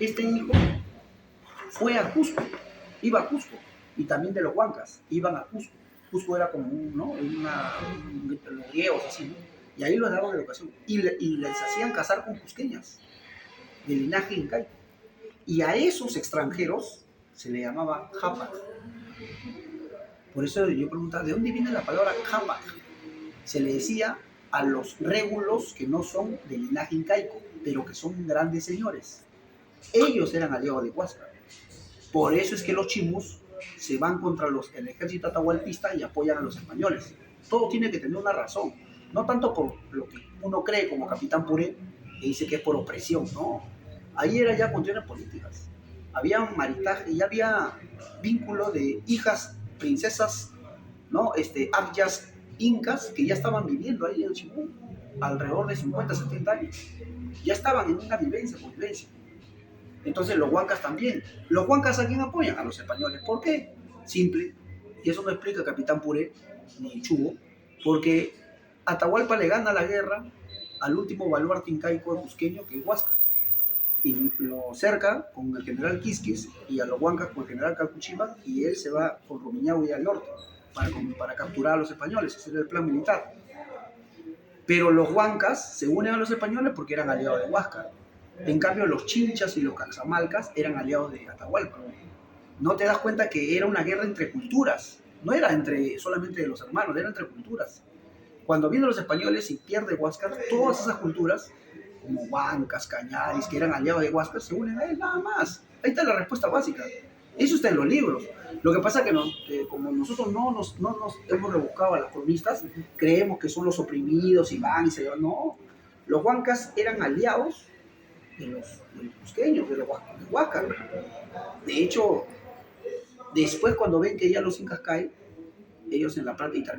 Este hijo fue a Cusco, iba a Cusco, y también de los huancas, iban a Cusco. Cusco era como los griegos así, ¿no? Y ahí los daban educación. Y les hacían casar con cusqueñas, de linaje incaico. Y a esos extranjeros se le llamaba Jápac. Por eso yo preguntaba, ¿de dónde viene la palabra Jápac? Se le decía a los régulos que no son de linaje incaico, pero que son grandes señores. Ellos eran aliados de Huáscar. Por eso es que los chimus se van contra el ejército atahualpista y apoyan a los españoles. Todo tiene que tener una razón. No tanto por lo que uno cree como Capitán Puré, que dice que es por opresión, no. Ahí era ya cuestiones políticas. Había un maritaje y había vínculo de hijas, princesas, ¿no? Abyas incas que ya estaban viviendo ahí en Chimú, alrededor de 50, 70 años. Ya estaban en una convivencia. Entonces los huancas también. ¿Los huancas a quién apoyan? A los españoles. ¿Por qué? Simple. Y eso no explica Capitán Puré ni Chugo. Porque Atahualpa le gana la guerra al último baluarte incaico cusqueño, que es Huáscar. Y lo cerca con el general Quisquis y a los huancas con el general Calcuchimac, y él se va con Rumiñahui al norte para capturar a los españoles. Ese era el plan militar. Pero los huancas se unen a los españoles porque eran aliados de Huáscar. En cambio, los chinchas y los caxamalcas eran aliados de Atahualpa. No te das cuenta que era una guerra entre culturas. No era solamente de los hermanos, era entre culturas. Cuando vienen los españoles y pierde Huáscar, todas esas culturas, como huancas, cañaris, que eran aliados de Huáscar, se unen a él, nada más. Ahí está la respuesta básica. Eso está en los libros. Lo que pasa es que como nosotros no nos hemos rebuscado a las cronistas, creemos que son los oprimidos y van y se llevan. No, los huancas eran aliados de los cusqueños, de Huáscar. De hecho, después cuando ven que ya los incas caen, ellos en la práctica,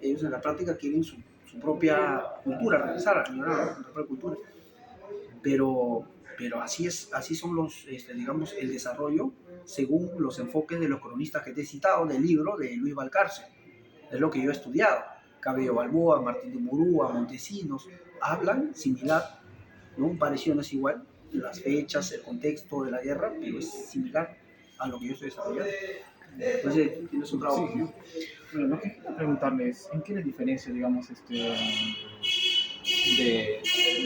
ellos en la práctica quieren su propia cultura, regresar a la propia cultura. Pero así son digamos, el desarrollo según los enfoques de los cronistas que te he citado del libro de Luis Valcarce. Es lo que yo he estudiado. Cabello Balboa, Martín de Murúa, Montesinos, hablan similar, ¿no? Un parecido no es igual, las fechas, el contexto de la guerra, pero es similar a lo que yo estoy desarrollando. Entonces, tienes un trabajo. Sí. Bueno, lo que quiero preguntarles, ¿en qué es la diferencia, digamos,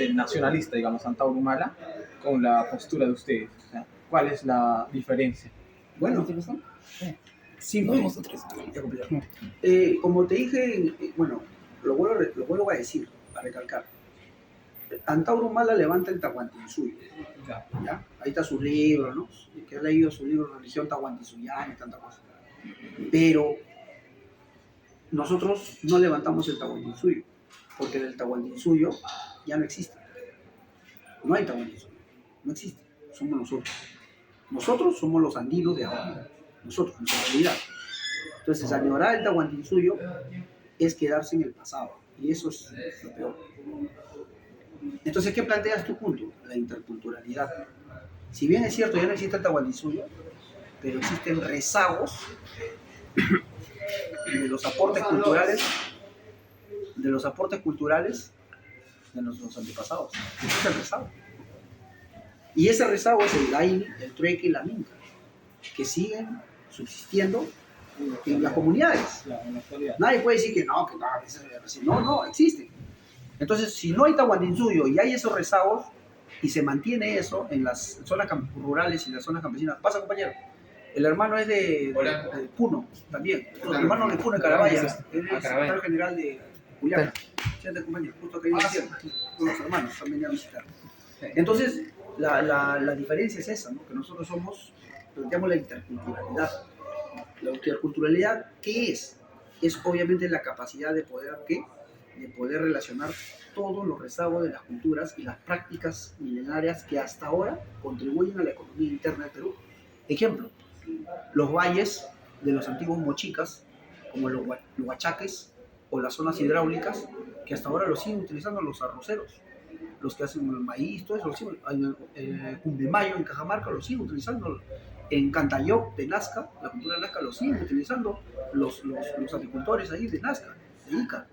del nacionalista, digamos, Antauro Humala, con la postura de ustedes? O sea, ¿cuál es la diferencia? Bueno, sí, como te dije, bueno, lo vuelvo a decir, a recalcar. Antauro Humala levanta el Tahuantinsuyo. ¿Ya? Ahí está sus libros, ¿no? Que he leído su libro Religión Tahuantinsuyana y tantas cosas. Pero nosotros no levantamos el Tahuantinsuyo, porque el Tahuantinsuyo ya no existe. No hay Tahuantinsuyo, no existe. Somos nosotros. Nosotros somos los andinos de ahora. Nosotros, en realidad. Entonces, añorar el Tahuantinsuyo es quedarse en el pasado. Y eso es lo peor. Entonces, ¿qué planteas tú junto? La interculturalidad. Si bien es cierto, ya no existe el Tahuantinsuyo, pero existen rezagos de los aportes culturales de nuestros antepasados. Ese es el rezago. Y ese rezago es el Daini, el Trueque y la Minca, que siguen subsistiendo en las comunidades. Nadie puede decir que no, no, existen. Entonces, si no hay Tahuantinsuyo y hay esos rezagos, y se mantiene eso en las zonas rurales y las zonas campesinas. Pasa, compañero. El hermano es de Puno, también. El hermano de Puno, de Carabaya. Es el secretario general de Julián. Siente, compañero, justo que viene diciendo. Los hermanos también a visitar. Entonces, la diferencia es esa, ¿no? Que nosotros planteamos la interculturalidad. La interculturalidad, ¿qué es? Es obviamente la capacidad de poder, ¿qué? De poder relacionar todos los rezagos de las culturas y las prácticas milenarias que hasta ahora contribuyen a la economía interna del Perú. Ejemplo, los valles de los antiguos mochicas, como los huachaques o las zonas hidráulicas, que hasta ahora los siguen utilizando los arroceros, los que hacen el maíz, todo eso, en Cumbimayo, en Cajamarca, lo siguen utilizando. En Cantayoc, de Nazca, la cultura de Nazca, lo siguen utilizando los agricultores ahí de Nazca, de Ica.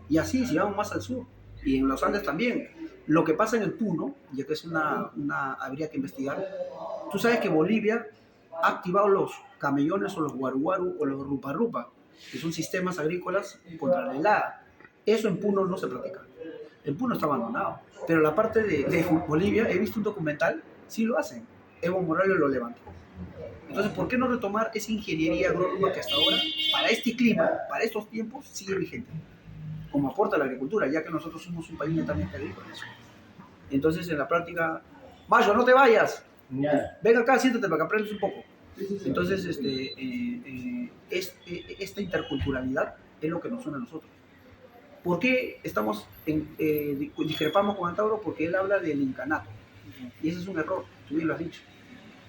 Y así, si vamos más al sur, y en los Andes también, Lo que pasa en el Puno, ya que es habría que investigar, tú sabes que Bolivia ha activado los camellones o los guaruguaru o los rupa-rupa, que son sistemas agrícolas contra la helada. Eso en Puno no se practica. El Puno está abandonado. Pero la parte de Bolivia, he visto un documental, sí lo hacen. Evo Morales lo levantó. Entonces, ¿por qué no retomar esa ingeniería agrónoma que hasta ahora, para este clima, para estos tiempos, sigue vigente? Como aporta la agricultura, ya que nosotros somos un país netamente agrícola. Entonces, en la práctica, Mayo, no te vayas, ven acá, siéntate para que aprendas un poco. Entonces, esta interculturalidad es lo que nos une a nosotros. ¿Por qué discrepamos con Antauro? Porque él habla del incanato. Y ese es un error, tú bien lo has dicho.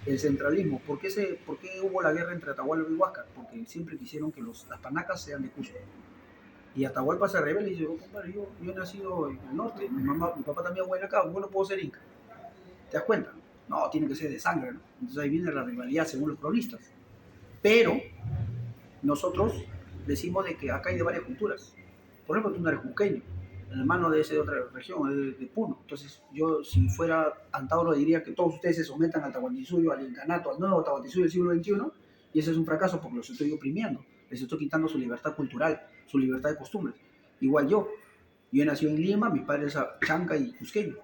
El centralismo. ¿Por qué hubo la guerra entre Atahualpa y Huáscar? Porque siempre quisieron que las panacas sean de Cusco. Y Atahualpa se rebela y dice, compadre, yo he nacido en el norte, mi papá también fue acá, yo no puedo ser inca. ¿Te das cuenta? No, tiene que ser de sangre, ¿no? Entonces ahí viene la rivalidad según los cronistas. Pero nosotros decimos de que acá hay de varias culturas. Por ejemplo, tú no eres cusqueño, el hermano de ese de otra región, es de Puno. Entonces yo, si fuera Antauro, diría que todos ustedes se sometan al Tahuantinsuyo, al incanato, al nuevo Tahuantinsuyo del siglo XXI, y ese es un fracaso porque los estoy oprimiendo, les estoy quitando su libertad cultural, su libertad de costumbres. Igual yo he nacido en Lima, mi padre es chanca y cusqueño.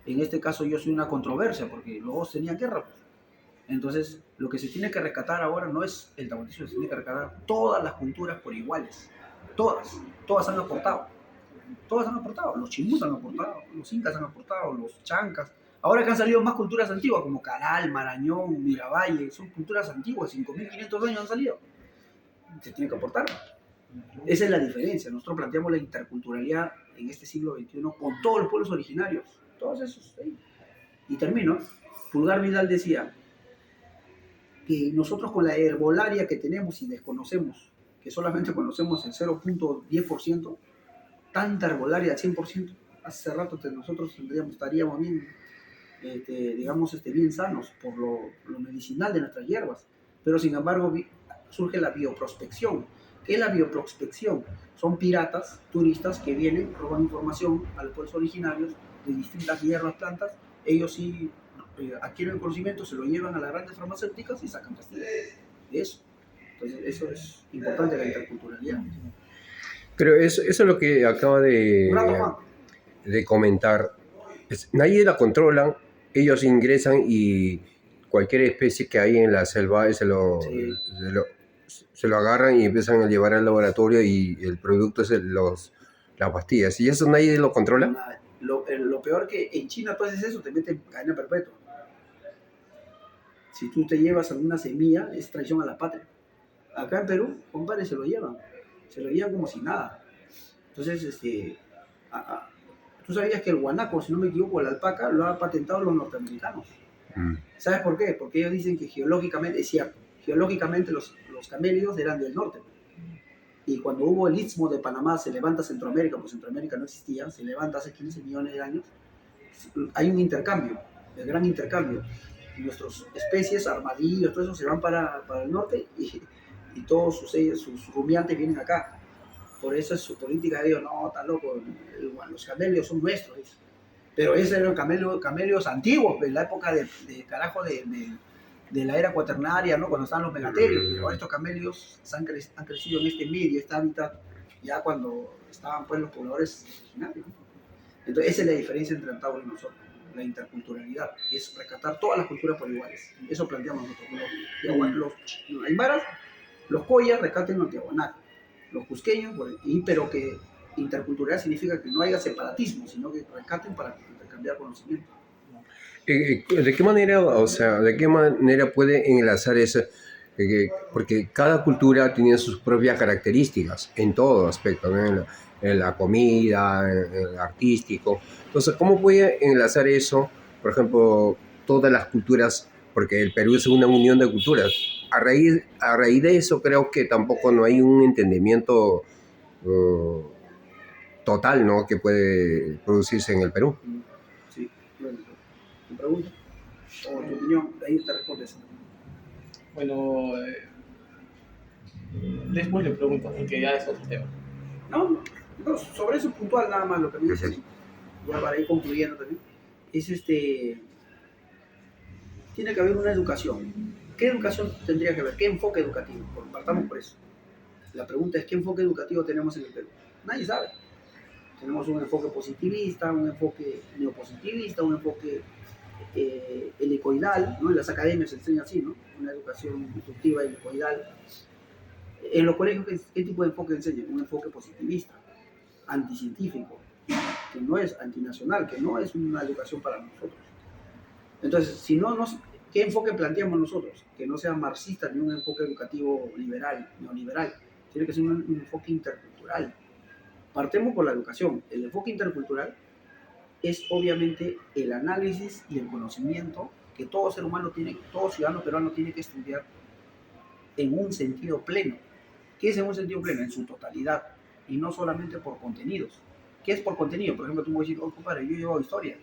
En este caso yo soy una controversia porque los dos tenían guerra. Entonces, lo que se tiene que rescatar ahora no es el Tahuantinsuyo, se tiene que rescatar todas las culturas por iguales. Todas han aportado. Todas han aportado. Los chimbús han aportado, los incas han aportado, los chancas. Ahora que han salido más culturas antiguas como Caral, Marañón, Miravalle, son culturas antiguas, 5.500 años han salido. Se tiene que aportar. Esa es la diferencia. Nosotros planteamos la interculturalidad en este siglo XXI con todos los pueblos originarios. Todos esos. ¿Sí? Y termino. Pulgar Vidal decía que nosotros con la herbolaria que tenemos y desconocemos, que solamente conocemos el 0.10%, tanta herbolaria al 100%, hace rato nosotros estaríamos bien, bien sanos por lo medicinal de nuestras hierbas. Pero sin embargo surge la bioprospección. ¿Qué es la bioprospección? Son piratas, turistas que vienen, roban información a los pueblos originarios de distintas hierbas, plantas. Ellos sí adquieren conocimiento, se lo llevan a las grandes farmacéuticas y sacan pastillas de eso. Entonces eso es importante, la interculturalidad. Pero eso es lo que acaba de comentar. Nadie la controla, ellos ingresan y cualquier especie que hay en la selva se lo agarran y empiezan a llevar al laboratorio y el producto es las pastillas. ¿Y eso nadie lo controla? Lo peor que en China tú haces eso, te meten cadena perpetua. Si tú te llevas alguna semilla, es traición a la patria. Acá en Perú, compadre, se lo llevan como si nada. Entonces, tú sabías que el guanaco, si no me equivoco, la alpaca, lo han patentado los norteamericanos. ¿Sabes por qué? Porque ellos dicen que geológicamente, es cierto, geológicamente los camélidos eran del norte. Y cuando hubo el istmo de Panamá, se levanta Centroamérica, pues Centroamérica no existía, se levanta hace 15 millones de años, hay un intercambio, el gran intercambio. Nuestras especies, armadillos, todo eso se van para el norte y todos sus rumiantes vienen acá. Por eso es su política de ellos, no, está loco, los camelios son nuestros. Pero esos eran camelios antiguos, de la época de la era cuaternaria, ¿no? Cuando estaban los megaterios. Pero estos camelios han crecido en este medio, este hábitat, ya cuando estaban pues los pobladores originarios. Entonces esa es la diferencia entre Antauro y nosotros, la interculturalidad, que es rescatar todas las culturas por iguales. Eso planteamos nosotros. Los aymaras, los collas rescaten los tiahuanacos, los cusqueños, pero que interculturalidad significa que no haya separatismo, sino que rescaten para intercambiar conocimiento. ¿De qué manera puede enlazar eso? Porque cada cultura tiene sus propias características en todo aspecto, ¿no? En la comida, en el artístico. Entonces, ¿cómo puede enlazar eso? Por ejemplo, todas las culturas, porque el Perú es una unión de culturas. A raíz de eso creo que tampoco no hay un entendimiento total, ¿no? Que puede producirse en el Perú. Sí, bueno, tu pregunta o tu opinión, de ahí te respondes. Bueno, después le pregunto, porque ya es otro tema. No, sobre eso puntual nada más lo que me dice. ya para ir concluyendo también, es tiene que haber una educación. ¿Qué educación tendría que haber? ¿Qué enfoque educativo? Partamos por eso. La pregunta es, ¿qué enfoque educativo tenemos en el Perú? Nadie sabe. Tenemos un enfoque positivista, un enfoque neopositivista, un enfoque helicoidal, ¿no? En las academias se enseña así, ¿no? Una educación instructiva helicoidal. En los colegios, ¿qué tipo de enfoque enseñan? Un enfoque positivista, anticientífico, que no es antinacional, que no es una educación para nosotros. Entonces, si no ¿qué enfoque planteamos nosotros? Que no sea marxista ni un enfoque educativo liberal, neoliberal. Tiene que ser un enfoque intercultural. Partemos por la educación. El enfoque intercultural es obviamente el análisis y el conocimiento que todo ser humano tiene, todo ciudadano peruano tiene que estudiar en un sentido pleno. ¿Qué es en un sentido pleno? En su totalidad, y no solamente por contenidos. ¿Qué es por contenido? Por ejemplo, tú me vas a decir, oh, compadre, yo llevo historia,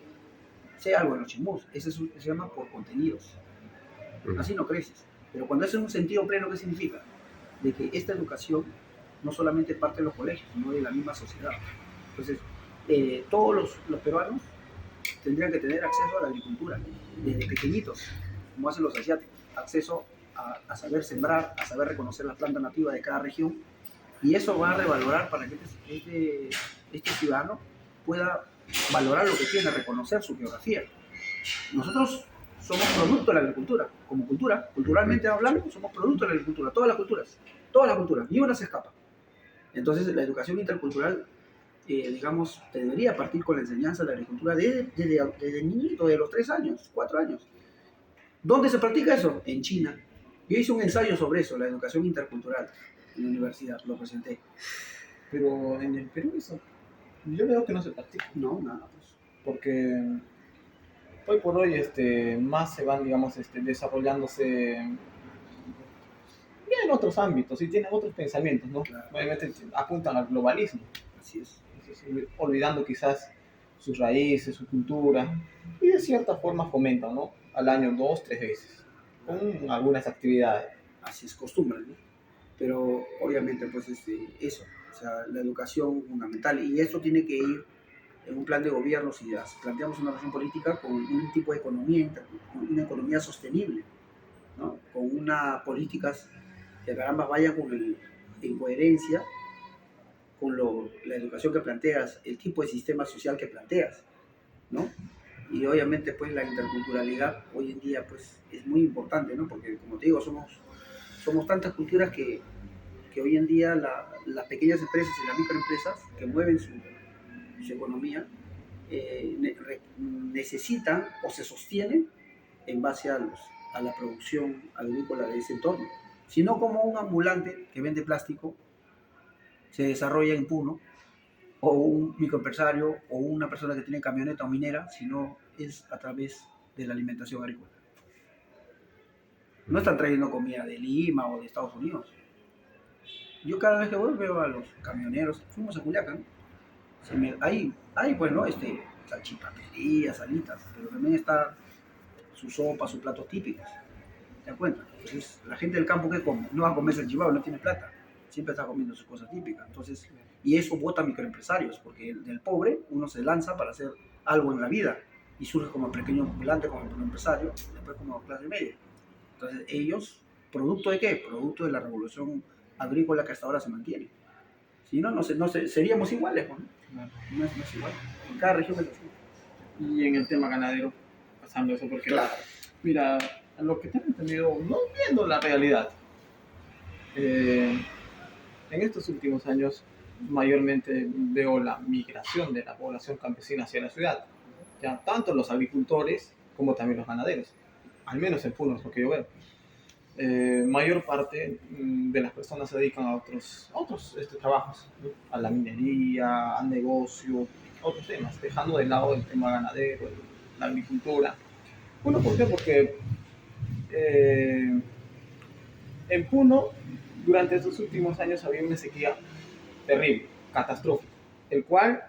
sé algo de los chimbús, eso se llama por contenidos. Así no creces. Pero cuando es en un sentido pleno, ¿qué significa? De que esta educación no solamente parte de los colegios, sino de la misma sociedad. Entonces, todos los peruanos tendrían que tener acceso a la agricultura, desde pequeñitos, como hacen los asiáticos, acceso a saber sembrar, a saber reconocer la planta nativa de cada región, y eso va a revalorar para que este ciudadano pueda valorar lo que tiene, reconocer su geografía. Nosotros somos producto de la agricultura, como cultura, culturalmente hablando, somos producto de la agricultura, todas las culturas, ni una se escapa. Entonces, la educación intercultural, digamos, debería partir con la enseñanza de la agricultura desde niñito, de los 3 años, 4 años. ¿Dónde se practica eso? En China. Yo hice un ensayo sobre eso, la educación intercultural, en la universidad, lo presenté. Pero en el Perú eso, yo veo que no se practica. No, nada, pues. Porque hoy por hoy más se van, digamos, desarrollándose ya en otros ámbitos y tienen otros pensamientos, ¿no? Claro. Obviamente apuntan al globalismo. Así es. Entonces, olvidando quizás sus raíces, su cultura, y de cierta forma fomentan, ¿no? Al año 2, 3 veces, con algunas actividades. Así es costumbre, ¿no? Pero obviamente, pues, eso, o sea, la educación fundamental, y esto tiene que ir en un plan de gobierno si planteamos una relación política con un tipo de economía, una economía sostenible, ¿no? Con unas políticas que caramba vayan en coherencia con la educación que planteas, el tipo de sistema social que planteas, ¿no? Y obviamente, pues, la interculturalidad hoy en día, pues, es muy importante, ¿no? Porque, como te digo, somos tantas culturas que hoy en día las pequeñas empresas y las microempresas que mueven su economía necesitan o se sostienen en base a la producción agrícola de ese entorno. Sino como un ambulante que vende plástico se desarrolla en Puno, o un microempresario, o una persona que tiene camioneta o minera, sino es a través de la alimentación agrícola. No están trayendo comida de Lima o de Estados Unidos. Yo cada vez que voy veo a los camioneros, fuimos a Culiacán, hay pues, ¿no? Salchipaperías, salitas, pero también está su sopa, sus platos típicos. ¿Te das cuenta? Entonces, la gente del campo, ¿qué come? No va a comer salchipapa, no tiene plata. Siempre está comiendo sus cosas típicas. Entonces, y eso vota a microempresarios, porque del pobre uno se lanza para hacer algo en la vida y surge como pequeño ambulante, como empresario, después como clase media. Entonces, ellos, ¿producto de qué? Producto de la revolución agrícola que hasta ahora se mantiene. Si no, seríamos iguales, ¿no? No es igual. En cada región es así. Y en el tema ganadero, pasando eso, porque, claro, mira, lo que tengo entendido, no viendo la realidad, en estos últimos años mayormente veo la migración de la población campesina hacia la ciudad, ya tanto los agricultores como también los ganaderos, al menos en Puno es lo que yo veo. Mayor parte de las personas se dedican a otros trabajos, ¿no? A la minería, al negocio, a otros temas, dejando de lado el tema ganadero, la agricultura. Bueno, ¿por qué? Porque en Puno, durante estos últimos años había una sequía terrible, catastrófica, el cual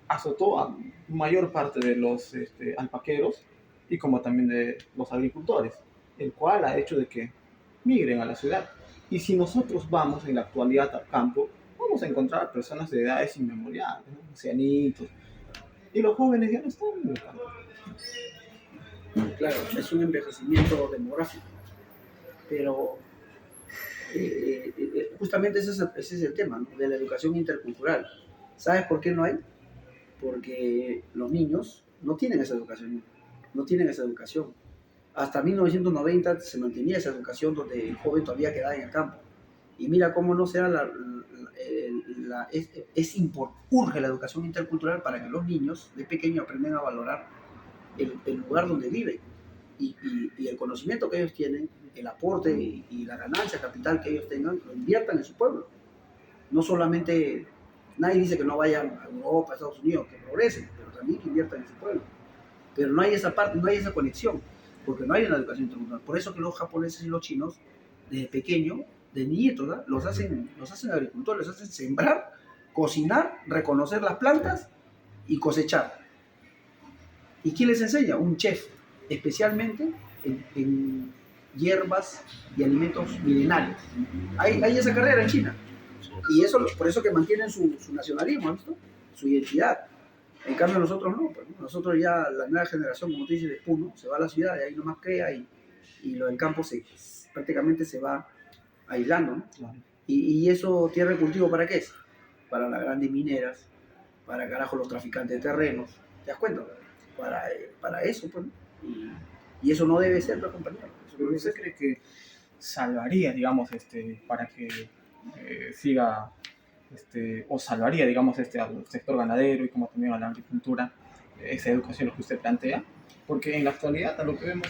azotó a mayor parte de los alpaqueros y como también de los agricultores, el cual ha hecho de que migren a la ciudad. Y si nosotros vamos en la actualidad al campo, vamos a encontrar personas de edades inmemoriales, ¿no? Ancianitos, y los jóvenes ya no están en el campo. Claro, es un envejecimiento demográfico, pero justamente ese es el tema, ¿no? De la educación intercultural. ¿Sabes por qué no hay? Porque los niños no tienen esa educación, no tienen esa educación. Hasta 1990 se mantenía esa educación donde el joven todavía quedaba en el campo. Y mira cómo no sea urge la educación intercultural para que los niños de pequeño aprendan a valorar el lugar donde viven y el conocimiento que ellos tienen, el aporte y la ganancia capital que ellos tengan, lo inviertan en su pueblo. No solamente, nadie dice que no vayan a Europa, a Estados Unidos, que progresen, pero también que inviertan en su pueblo. Pero no hay esa parte, no hay esa conexión, porque no hay una educación intercultural. Por eso que los japoneses y los chinos, desde pequeño, de niñitos, ¿no? los hacen agricultores, los hacen sembrar, cocinar, reconocer las plantas y cosechar. ¿Y quién les enseña? Un chef, especialmente en hierbas y alimentos milenarios. Hay esa carrera en China. Y eso, por eso que mantienen su nacionalismo, ¿has visto? Su identidad. En cambio nosotros no, pues, nosotros ya la nueva generación, como tú dices, de Puno, se va a la ciudad y ahí nomás crea y lo del campo prácticamente se va aislando, ¿no? Claro. Y eso, tierra de cultivo, ¿para qué es? Para las grandes mineras, para carajo los traficantes de terrenos, ¿te das cuenta? Para eso, pues, y eso no debe ser, pues, compañero. Pero ¿usted cree que salvaría, digamos, para que siga, o salvaría, digamos, al sector ganadero y como también a la agricultura, esa educación que usted plantea? Porque en la actualidad, a lo que vemos,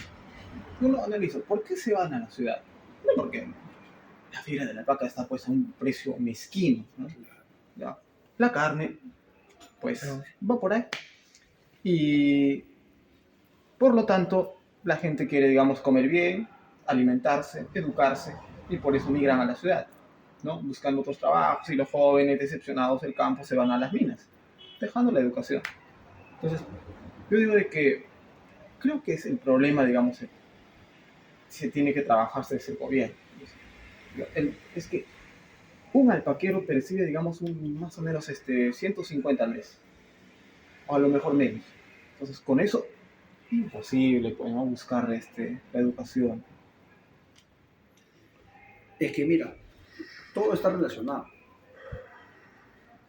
uno analiza, ¿por qué se van a la ciudad? No porque la fibra de la vaca está puesta a un precio mezquino, ¿no? Ya. La carne, pues, va por ahí. Y por lo tanto, la gente quiere, digamos, comer bien, alimentarse, educarse, y por eso migran a la ciudad, ¿no? Buscando otros trabajos, y los jóvenes decepcionados del campo se van a las minas, dejando la educación. Entonces, yo digo de que creo que es el problema, digamos, se tiene que trabajarse desde el gobierno. Es que un alpaquero percibe, digamos, más o menos 150 al mes, o a lo mejor menos. Entonces, con eso, imposible, podemos buscar la educación. Es que mira, todo está relacionado.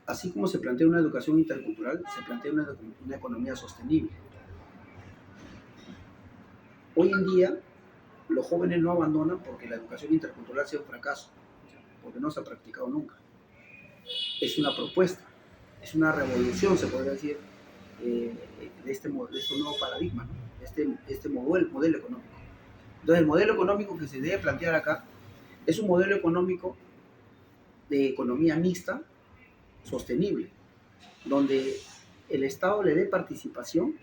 Así como se plantea una educación intercultural, se plantea una economía sostenible. Hoy en día, los jóvenes no abandonan porque la educación intercultural sea un fracaso, porque no se ha practicado nunca. Es una propuesta, es una revolución, se podría decir, de este nuevo paradigma, ¿no? este modelo económico. Entonces, el modelo económico que se debe plantear acá es un modelo económico de economía mixta, sostenible, donde el Estado le dé participación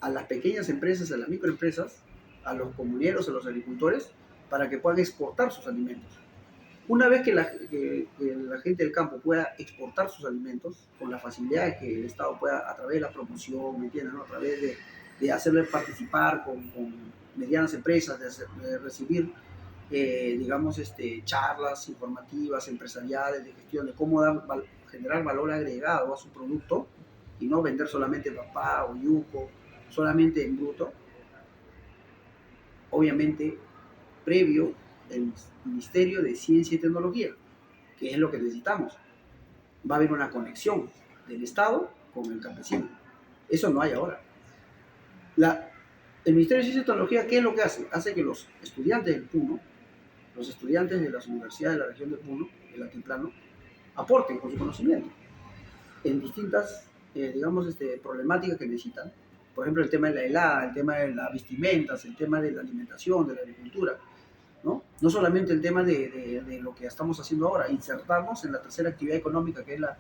a las pequeñas empresas, a las microempresas, a los comuneros, a los agricultores, para que puedan exportar sus alimentos. Una vez que la gente del campo pueda exportar sus alimentos, con la facilidad de que el Estado pueda, a través de la promoción, ¿me entiendes? ¿No? A través de hacerle participar con medianas empresas, de recibir, digamos, charlas informativas, empresariales, de gestión, de cómo generar valor agregado a su producto y no vender solamente papá o yuco, solamente en bruto. Obviamente, previo el Ministerio de Ciencia y Tecnología, que es lo que necesitamos. Va a haber una conexión del Estado con el campesino. Eso no hay ahora. El Ministerio de Ciencia y Tecnología, ¿qué es lo que hace? Hace que los estudiantes del Puno, los estudiantes de las universidades de la región de Puno, del Altiplano, aporten con su conocimiento en distintas, digamos, problemáticas que necesitan. Por ejemplo, el tema de la helada, el tema de las vestimentas, el tema de la alimentación, de la agricultura. No solamente el tema de lo que estamos haciendo ahora, insertarnos en la tercera actividad económica que es la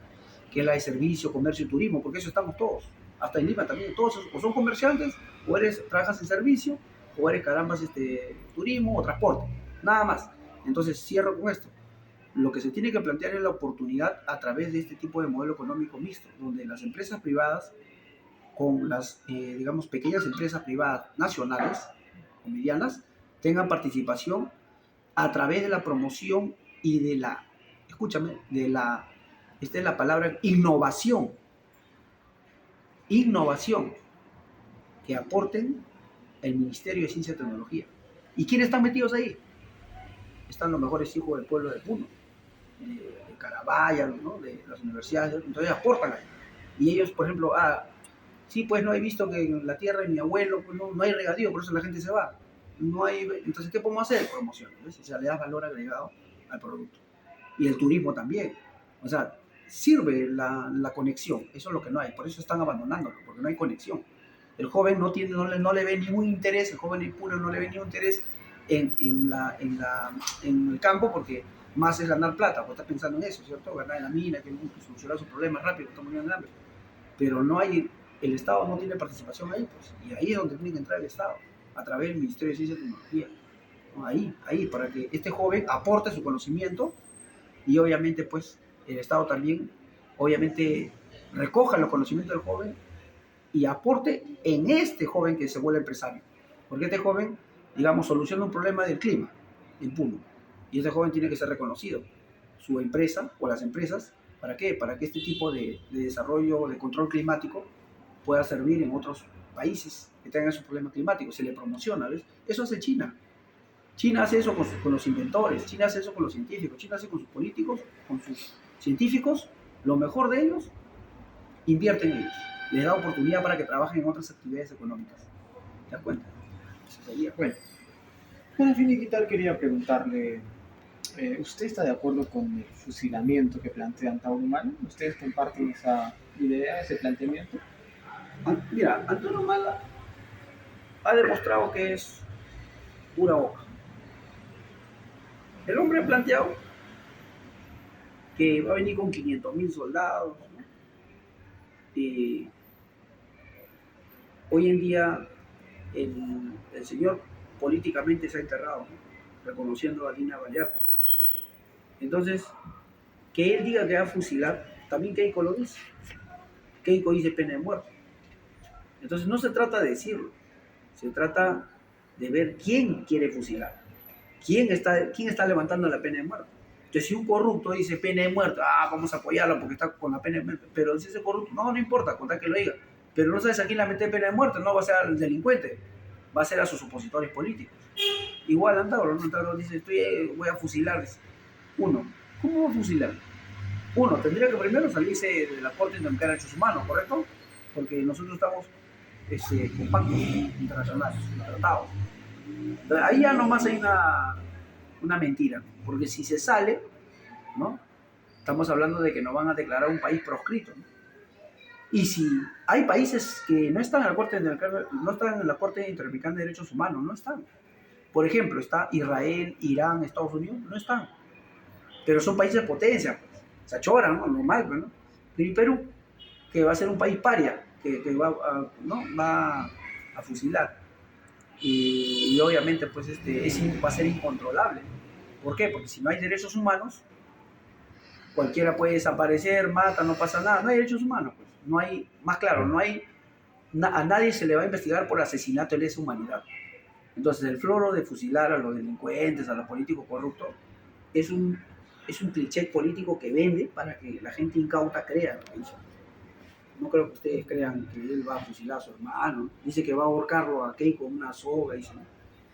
de servicio, comercio y turismo, porque eso estamos todos, hasta en Lima también, todos o son comerciantes, o trabajas en servicio, o eres carambas turismo o transporte, nada más. Entonces cierro con esto. Lo que se tiene que plantear es la oportunidad a través de este tipo de modelo económico mixto, donde las empresas privadas con las, digamos, pequeñas empresas privadas nacionales o medianas tengan participación a través de la promoción y de la, escúchame, esta es la palabra, innovación innovación que aporten el Ministerio de Ciencia y Tecnología. ¿Y quiénes están metidos ahí? Están los mejores hijos del pueblo de Puno, de Carabaya, ¿no? De las universidades, entonces aportan ahí. Y ellos, por ejemplo, sí, pues no he visto que en la tierra de mi abuelo pues, no hay regadío, por eso la gente se va. No hay, entonces, ¿qué podemos hacer? Promoción, ¿ves? O sea, le das valor agregado al producto. Y el turismo también. O sea, sirve la conexión, eso es lo que no hay, por eso están abandonándolo, porque no hay conexión. El joven no le ve ningún interés, el joven puro no le ve ningún interés en el campo, porque más es ganar plata, pues está pensando en eso, ¿cierto? Ganar en la mina, que solucionar sus problemas rápido, está muriendo de hambre. Pero no hay, el Estado no tiene participación ahí, pues, y ahí es donde tiene que entrar el Estado, a través del Ministerio de Ciencia y Tecnología. ¿No? Ahí, para que este joven aporte su conocimiento y obviamente, pues, el Estado también, obviamente, recoja los conocimientos del joven y aporte en este joven que se vuelve empresario. Porque este joven, digamos, soluciona un problema del clima en Puno. Y este joven tiene que ser reconocido. Su empresa o las empresas, ¿para qué? Para que este tipo de desarrollo, de control climático, pueda servir en otros países que tengan esos problemas climáticos. Se le promociona, ¿ves? Eso hace China. China hace eso con los inventores, China hace eso con los científicos, China hace con sus políticos, con sus científicos, lo mejor de ellos, invierte en ellos. Les da oportunidad para que trabajen en otras actividades económicas. ¿Te das cuenta? Eso sería. Bueno, para finiquitar quería preguntarle, ¿usted está de acuerdo con el fusilamiento que plantea Antauro Humala? ¿Ustedes comparten esa idea, ese planteamiento? Mira, Antauro Humala ha demostrado que es pura boca. El hombre ha planteado que va a venir con 500.000 soldados, ¿no? Hoy en día el señor políticamente se ha enterrado, ¿no? Reconociendo a Dina Boluarte. Entonces, que él diga que va a fusilar, también Keiko lo dice. Keiko dice pena de muerte. Entonces no se trata de decirlo, se trata de ver quién quiere fusilar, quién está levantando la pena de muerte. Entonces si un corrupto dice pena de muerte, vamos a apoyarlo porque está con la pena de muerte, pero si ese corrupto, no importa, contar que lo diga, pero no sabes a quién la mete pena de muerte, no va a ser al delincuente, va a ser a sus opositores políticos. Igual Antauro dice, voy a fusilar. Uno, ¿cómo va a fusilar? Uno, tendría que primero salirse de la Corte Interamericana de Derechos Humanos, ¿correcto? Porque nosotros estamos con pactos internacionales, tratados. Entonces, ahí ya nomás hay una mentira, porque si se sale, ¿no? Estamos hablando de que nos van a declarar un país proscrito, ¿no? Y si hay países que no están en la Corte Interamericana de Derechos Humanos, no están. Por ejemplo, está Israel, Irán, Estados Unidos, no están. Pero son países de potencia, pues. Se achoran, ¿no? Normal, pues, ¿no? Pero y Perú, que va a ser un país paria, que va a fusilar. Y obviamente pues va a ser incontrolable. ¿Por qué? Porque si no hay derechos humanos, cualquiera puede desaparecer, mata, no pasa nada. No hay derechos humanos, pues. No hay, más claro, a nadie se le va a investigar por asesinato de lesa humanidad. Entonces el floro de fusilar a los delincuentes, a los políticos corruptos, es un cliché político que vende para que la gente incauta crea. No creo que ustedes crean que él va a fusilar a su hermano. Dice que va a ahorcarlo a Keiko con una soga. Dice.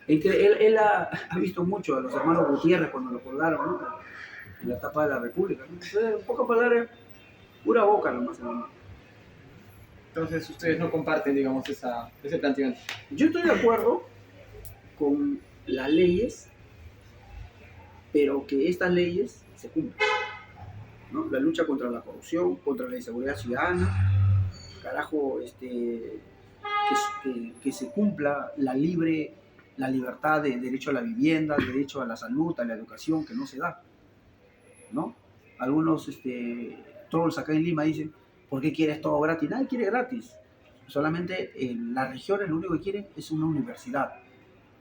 Él ha visto mucho a los hermanos Gutiérrez cuando lo colgaron, ¿no? En la etapa de la República, ¿no? Entonces, en pocas palabras, pura boca nomás, hermano. Entonces ustedes no comparten, digamos, ese planteamiento. Yo estoy de acuerdo con las leyes, pero que estas leyes se cumplan, ¿no? La lucha contra la corrupción, contra la inseguridad ciudadana, carajo, que se cumpla la libertad de derecho a la vivienda, derecho a la salud, a la educación, que no se da, ¿no? Algunos trolls acá en Lima dicen, ¿por qué quieres todo gratis? Nadie quiere gratis. Solamente las regiones lo único que quieren es una universidad,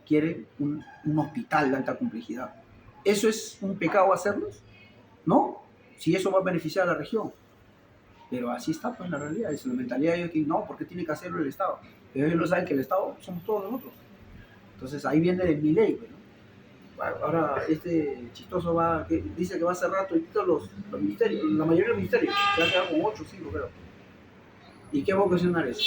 quieren un hospital de alta complejidad. ¿Eso es un pecado hacerlos? No, si eso va a beneficiar a la región. Pero así está, pues, en la realidad. Es la mentalidad de que no, porque tiene que hacerlo el Estado. Pero ellos no saben que el Estado somos todos nosotros. Entonces ahí viene el Milei, pues, ¿no? Ahora chistoso dice que va a cerrar todos los ministerios, la mayoría de los ministerios. Se va a quedar con 8 o 5, creo. ¿Y qué va a ocasionar eso?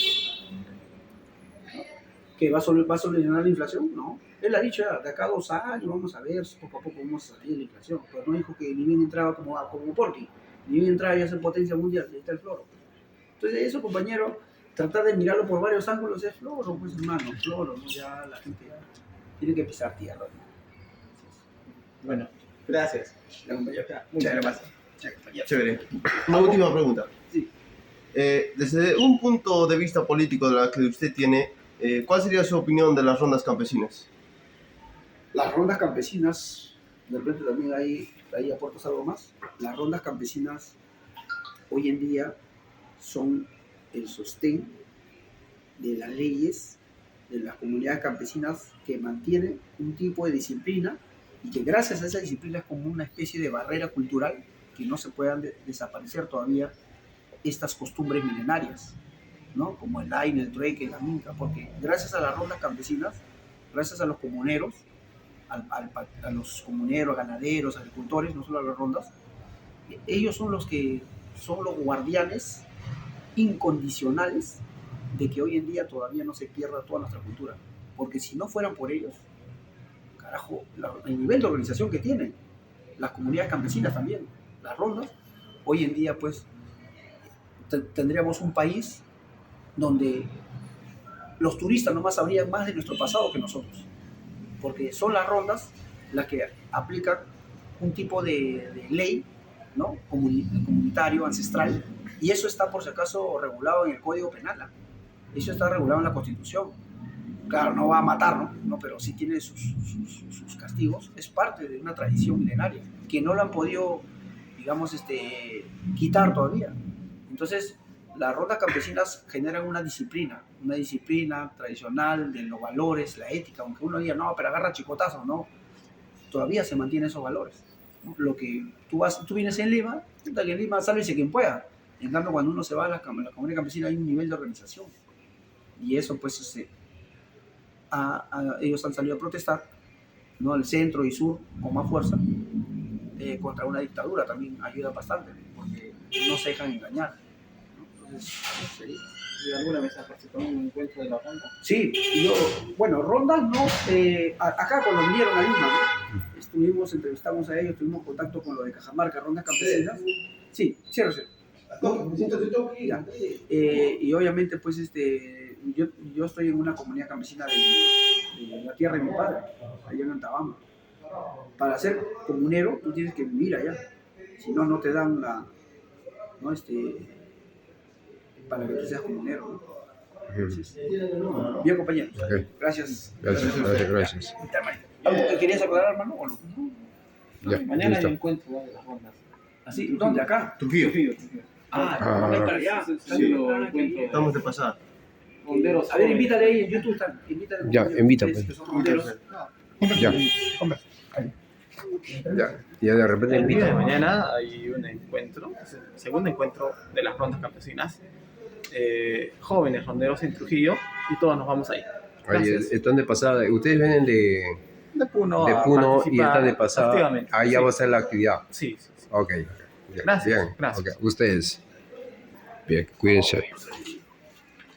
¿Que va a solucionar la inflación? No. Él ha dicho ya, de acá a 2 años vamos a ver, poco a poco vamos a salir de la inflación. Pero no dijo que ni bien entraba como Porky, ni bien entraba ya a ser potencia mundial, ahí está el floro. Entonces eso, compañero, tratar de mirarlo por varios ángulos es floro, pues hermano, floro, ¿no? Ya la gente ya tiene que pisar tierra, ¿no? Bueno, gracias. Ya, compañero, Muchas chévere, gracias. compañero. Chévere. Una última pregunta. Sí. Desde un punto de vista político de la que usted tiene, ¿cuál sería su opinión de las rondas campesinas? Las rondas campesinas, de repente también ahí aportas algo más. Las rondas campesinas hoy en día son el sostén de las leyes de las comunidades campesinas que mantienen un tipo de disciplina y que gracias a esa disciplina es como una especie de barrera cultural que no se puedan desaparecer todavía estas costumbres milenarias, ¿no? Como el aine, el trueque, la minca, porque gracias a las rondas campesinas, gracias a los comuneros, a los comuneros, ganaderos, agricultores, no solo a las rondas, ellos son los que son los guardianes incondicionales de que hoy en día todavía no se pierda toda nuestra cultura, porque si no fueran por ellos, carajo, el nivel de organización que tienen las comunidades campesinas también, las rondas, hoy en día pues tendríamos un país donde los turistas nomás sabrían más de nuestro pasado que nosotros, porque son las rondas las que aplican un tipo de ley, ¿no? Comunitario, ancestral, y eso está por si acaso regulado en el Código Penal, ¿eh? Eso está regulado en la Constitución. Claro, no va a matar, ¿no? Pero sí tiene sus castigos, es parte de una tradición milenaria, que no lo han podido, digamos, quitar todavía. Entonces, las rondas campesinas generan una disciplina tradicional de los valores, la ética, aunque uno diga, no, pero agarra chicotazos, no, todavía se mantienen esos valores, ¿no? Lo que tú vienes en Lima, que en Lima sálvese quien pueda. En cambio, cuando uno se va a la comunidad campesina hay un nivel de organización. Y eso, pues, ellos han salido a protestar, ¿no? El centro y sur con más fuerza contra una dictadura también ayuda bastante, porque no se dejan engañar, ¿no? Entonces, sería. ¿Y alguna vez has participado en un encuentro de la ronda? Sí, bueno, rondas no, acá cuando vinieron a Lima, ¿no? Entrevistamos a ellos, tuvimos contacto con lo de Cajamarca, rondas campesinas. Sí, cierro. Ya. Y obviamente, pues, yo estoy en una comunidad campesina de la tierra de mi padre, allá en Antabama. Para ser comunero, tú tienes que vivir allá, si no, no te dan ¿no? Para que tú seas comunero, ¿no? Entonces, bien, compañeros. Okay. Gracias. Gracias. ¿Algo que querías aclarar, hermano, o no? Ya, Mañana hay listo. un encuentro de las rondas. ¿Así? ¿Dónde? ¿Acá? Trujillo. Para allá. Sí, lo encuentro. Estamos de pasada. Ronderos. A ver, invítale ahí en YouTube. Invítale, Ya, invita, ustedes pues. que son ronderos. Ya. Ya de repente El día de invita. mañana hay un encuentro, es el segundo encuentro de las rondas campesinas. Jóvenes ronderos en Trujillo y todos nos vamos ahí. Oye, Gracias. están de pasada. Ustedes vienen de Puno, a Puno y participar están de pasada. activamente. Ahí ya Sí. va a ser la actividad. Sí, sí, sí. Ok. Bien, Gracias, bien. gracias. Ok, ustedes. Bien, cuídense.